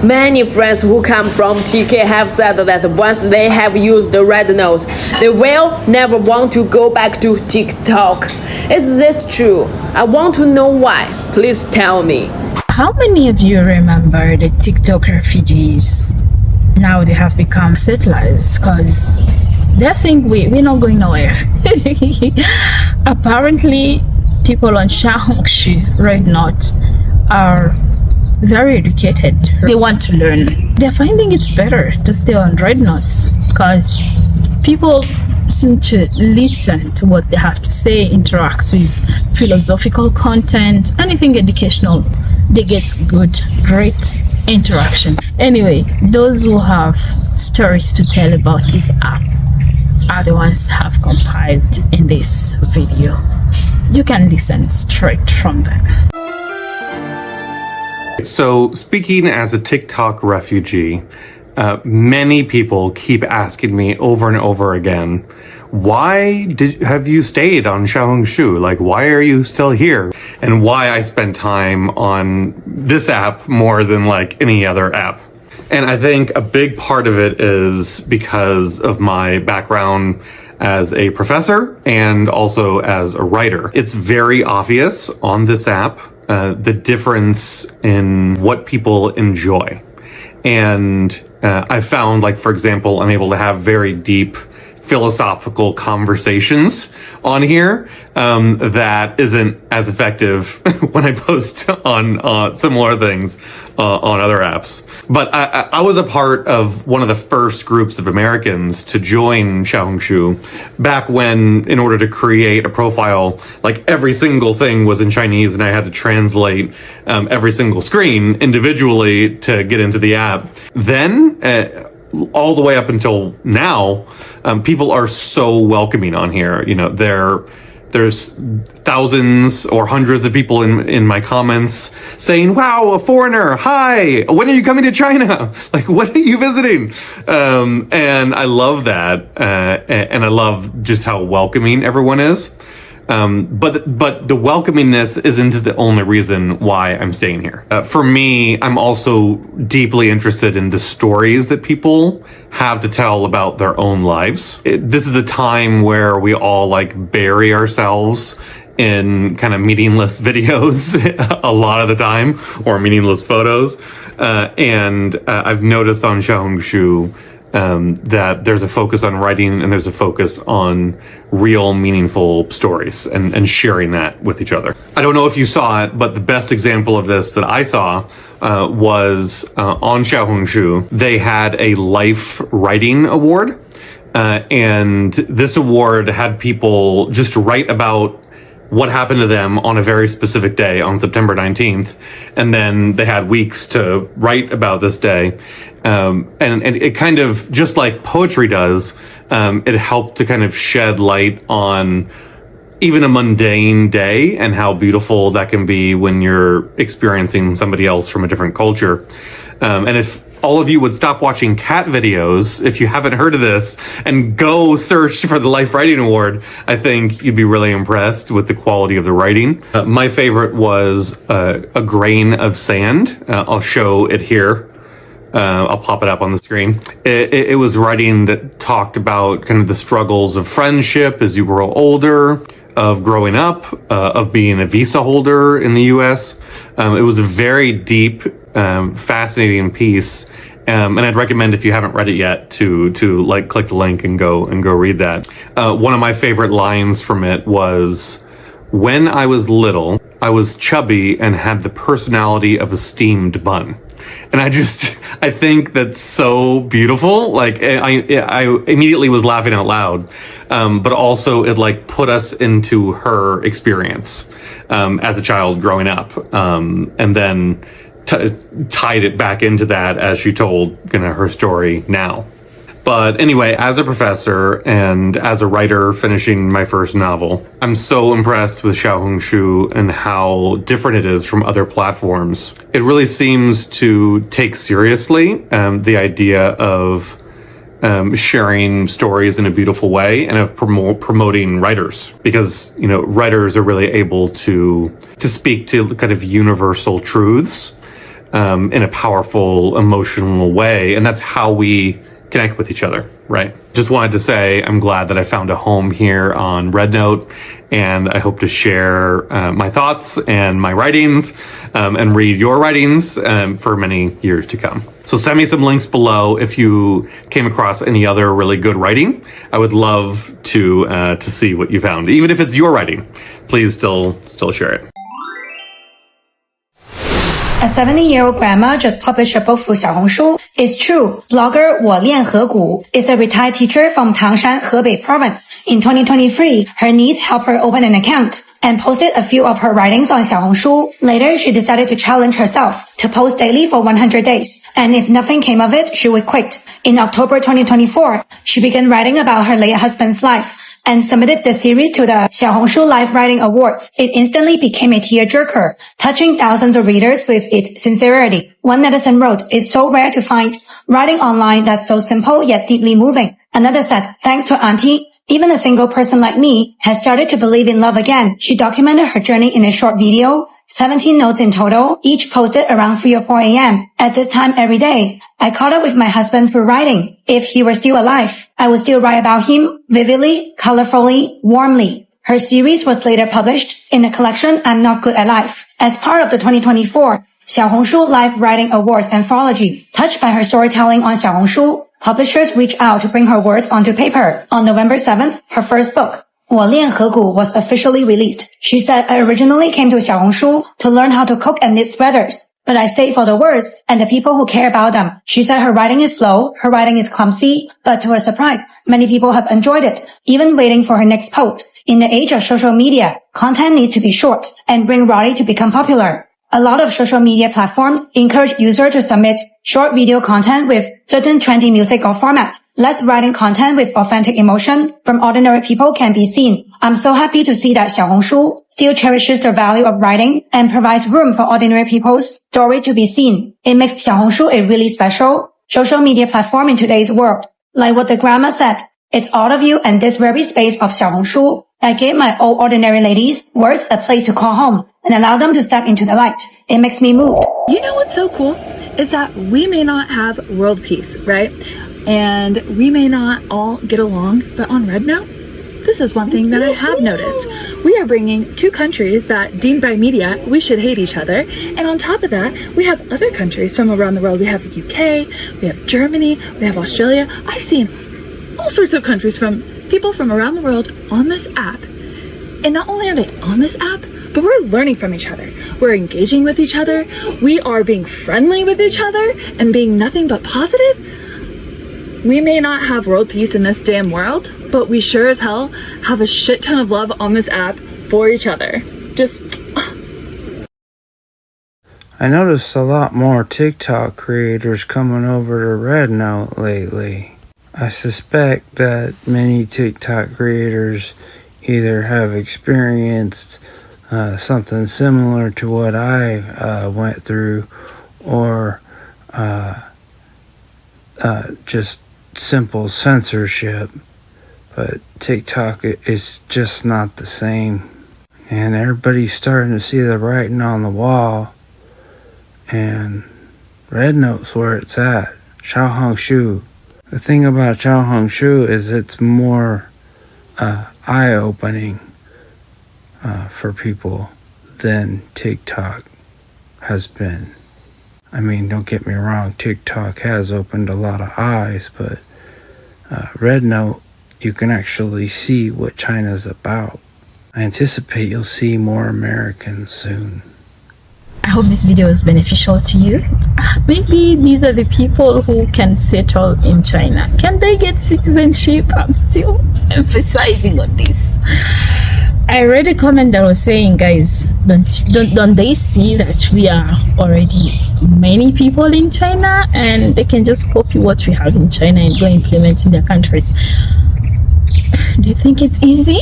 Many friends who come from TK have said that once they have used the Rednote, they will never want to go back to TikTok. Is this true? I want to know why. Please tell me. How many of you remember the TikTok refugees? Now they have become settlers because they're saying we're not going nowhere. Apparently, people on Xiaohongshu, Rednote, are very educated. They want to learn. They're finding it better to stay on Rednote because people seem to listen to what they have to say, interact with philosophical content, anything educational. They get great interaction. Anyway, those who have stories to tell about this app are the ones have compiled in this video. You can listen straight from them. So, speaking as a TikTok refugee, many people keep asking me over and over again, why have you stayed on Xiaohongshu? Like, why are you still here? And why I spend time on this app more than like any other app. And I think a big part of it is because of my background as a professor and also as a writer. It's very obvious on this app the difference in what people enjoy. And I found, like, for example, I'm able to have very deep philosophical conversations on here that isn't as effective when I post on similar things on other apps. But I was a part of one of the first groups of Americans to join Xiaohongshu back when, in order to create a profile, like every single thing was in Chinese and I had to translate every single screen individually to get into the app. Then all the way up until now, people are so welcoming on here. You know, there's thousands or hundreds of people in my comments saying, wow, a foreigner, hi, when are you coming to China? Like, when are you visiting? And I love that. And I love just how welcoming everyone is. But the welcomingness isn't the only reason why I'm staying here. For me, I'm also deeply interested in the stories that people have to tell about their own lives. This is a time where we all like bury ourselves in kind of meaningless videos a lot of the time, or meaningless photos. And I've noticed on Xiaohongshu that there's a focus on writing and there's a focus on real meaningful stories and sharing that with each other. I don't know if you saw it, but the best example of this that I saw was on Xiaohongshu. They had a life writing award, and this award had people just write about what happened to them on a very specific day on September 19th. And then they had weeks to write about this day. And it kind of, just like poetry does, it helped to kind of shed light on even a mundane day and how beautiful that can be when you're experiencing somebody else from a different culture. And if all of you would stop watching cat videos, if you haven't heard of this, and go search for the Life Writing Award, I think you'd be really impressed with the quality of the writing. My favorite was A Grain of Sand. I'll show it here. I'll pop it up on the screen. It was writing that talked about kind of the struggles of friendship as you grow older, of growing up, of being a visa holder in the US. It was a very deep, fascinating piece. And I'd recommend, if you haven't read it yet, to like click the link and go read that. One of my favorite lines from it was, when I was little, I was chubby and had the personality of a steamed bun. And I think that's so beautiful. Like, I immediately was laughing out loud. But also it like put us into her experience, as a child growing up. And then tied it back into that as she told kind of her story now. But anyway, as a professor and as a writer finishing my first novel, I'm so impressed with Xiaohongshu and how different it is from other platforms. It really seems to take seriously the idea of sharing stories in a beautiful way and of promoting writers, because, you know, writers are really able to speak to kind of universal truths in a powerful, emotional way. And that's how we connect with each other, right? Just wanted to say I'm glad that I found a home here on Rednote, and I hope to share my thoughts and my writings and read your writings for many years to come. So send me some links below if you came across any other really good writing. I would love to see what you found, even if it's your writing. Please still share it. A 70-year-old grandma just published a book through Xiaohongshu. It's true. Blogger 我练河谷 is a retired teacher from Tangshan, Hebei province. In 2023, her niece helped her open an account and posted a few of her writings on Xiaohongshu. Later, she decided to challenge herself to post daily for 100 days. And if nothing came of it, she would quit. In October 2024, she began writing about her late husband's life and submitted the series to the Xiaohongshu Life Writing Awards. It instantly became a tearjerker, touching thousands of readers with its sincerity. One netizen wrote, "It's so rare to find writing online that's so simple yet deeply moving." Another said, "Thanks to Auntie, even a single person like me has started to believe in love again." She documented her journey in a short video, 17 notes in total, each posted around 3 or 4 a.m. At this time every day, I caught up with my husband through writing. If he were still alive, I would still write about him vividly, colorfully, warmly. Her series was later published in the collection I'm Not Good at Life as part of the 2024 Xiaohongshu Life Writing Awards anthology. Touched by her storytelling on Xiaohongshu, publishers reached out to bring her words onto paper. On November 7th, her first book, 我练河谷 was officially released. She said, "I originally came to Xiaohongshu to learn how to cook and knit sweaters, but I stayed for the words and the people who care about them." She said her writing is slow, her writing is clumsy, but to her surprise, many people have enjoyed it, even waiting for her next post. In the age of social media, content needs to be short and bring writing to become popular. A lot of social media platforms encourage users to submit short video content with certain trendy music or format. Less writing content with authentic emotion from ordinary people can be seen. I'm so happy to see that Xiaohongshu still cherishes the value of writing and provides room for ordinary people's story to be seen. It makes Xiaohongshu a really special social media platform in today's world. Like what the grandma said, it's all of you and this very space of Xiaohongshu. I gave my old ordinary ladies words a place to call home and allow them to step into the light. It makes me moved. You know what's so cool is that we may not have world peace, right? And we may not all get along, but on Rednote, this is one thing that I have noticed. We are bringing two countries that deemed by media we should hate each other. And on top of that, we have other countries from around the world. We have the UK, we have Germany, we have Australia. I've seen all sorts of countries from people from around the world on this app. And not only are they on this app, but we're learning from each other. We're engaging with each other. We are being friendly with each other and being nothing but positive. We may not have world peace in this damn world, but we sure as hell have a shit ton of love on this app for each other. Just... I noticed a lot more TikTok creators coming over to Rednote lately. I suspect that many TikTok creators either have experienced something similar to what I went through, or just simple censorship. But TikTok is just not the same. And everybody's starting to see the writing on the wall. And Rednote's where it's at. Xiaohongshu. The thing about Xiaohongshu is it's more eye-opening for people than TikTok has been. I mean, don't get me wrong, TikTok has opened a lot of eyes, but Rednote, you can actually see what China's about. I anticipate you'll see more Americans soon. I hope this video is beneficial to you. Maybe these are the people who can settle in China. Can they get citizenship? I'm still emphasizing on this. I read a comment that was saying, guys, don't they see that we are already many people in China and they can just copy what we have in China and go implement in their countries? Do you think it's easy?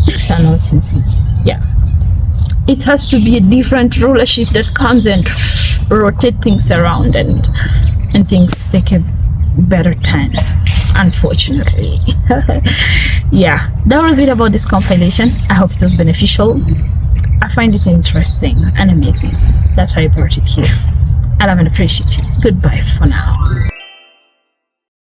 It's not easy. Yeah. It has to be a different rulership that comes and rotate things around and things take a better time, unfortunately. Yeah, that was it about this compilation. I hope it was beneficial. I find it interesting and amazing. That's why I brought it here. I love and appreciate you. Goodbye for now.